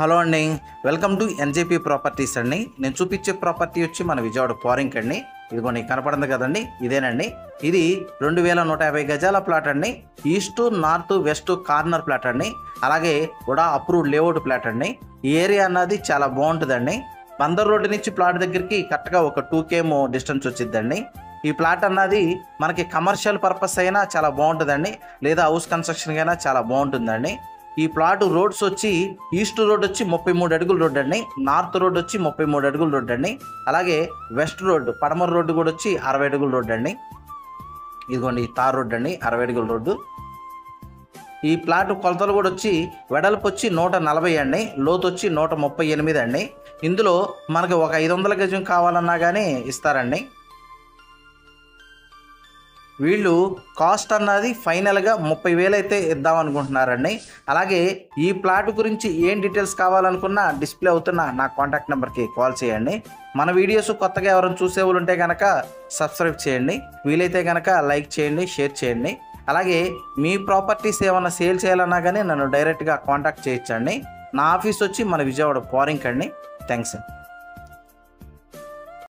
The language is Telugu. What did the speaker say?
హలో అండి, వెల్కమ్ టు ఎన్జేపీ ప్రాపర్టీస్ అండి. నేను చూపించే ప్రాపర్టీ వచ్చి మన విజయవాడ పోరింగ్ అండి. ఇదిగోండి కనపడింది కదండి, ఇదేనండి. ఇది 2150 గజాల ప్లాట్ అండి. East north west corner plot అండి. అలాగే కూడా అప్రూవ్డ్ లేఅవుట్ ప్లాట్ అండి. ఈ ఏరియా అన్నది చాలా బాగుంటుందండి. బందర్ రోడ్డు నుంచి ప్లాట్ దగ్గరికి కరెక్ట్గా ఒక 2 km డిస్టెన్స్ వచ్చిందండి. ఈ ప్లాట్ అన్నది మనకి కమర్షియల్ పర్పస్ అయినా చాలా బాగుంటుందండి, లేదా హౌస్ కన్స్ట్రక్షన్ అయినా చాలా బాగుంటుందండి. ఈ ప్లాట్ రోడ్స్ వచ్చి ఈస్ట్ రోడ్ వచ్చి 33 అడుగుల రోడ్ అండి, నార్త్ రోడ్ వచ్చి 33 అడుగుల రోడ్ అండి, అలాగే వెస్ట్ రోడ్ పడమర రోడ్డు కూడా వచ్చి 60 అడుగుల రోడ్ అండి. ఇదిగోండి తార్ రోడ్ అండి, 60 అడుగుల రోడ్డు. ఈ ప్లాట్ కొలతలు కూడా వచ్చి వెడల్పు వచ్చి 140 అండి, లోతు వచ్చి 138 అండి. ఇందులో మనకి ఒక 500 గజం కావాలన్నా కానీ ఇస్తారండి. వీళ్ళు కాస్ట్ అన్నది ఫైనల్గా 30,000 అయితే ఇద్దాం అనుకుంటున్నారండి. అలాగే ఈ ప్లాట్ గురించి ఏం డీటెయిల్స్ కావాలనుకున్నా డిస్ప్లే అవుతున్న నా కాంటాక్ట్ నెంబర్కి కాల్ చేయండి. మన వీడియోస్ కొత్తగా ఎవరైనా చూసేవాళ్ళు ఉంటే కనుక సబ్స్క్రైబ్ చేయండి, వీలైతే కనుక లైక్ చేయండి, షేర్ చేయండి. అలాగే మీ ప్రాపర్టీస్ ఏమైనా సేల్ చేయాలన్నా కానీ నన్ను డైరెక్ట్గా కాంటాక్ట్ చేయొచ్చండి. నా ఆఫీస్ వచ్చి మన విజయవాడ పోరింగ్ అండి. థ్యాంక్స్ అండి.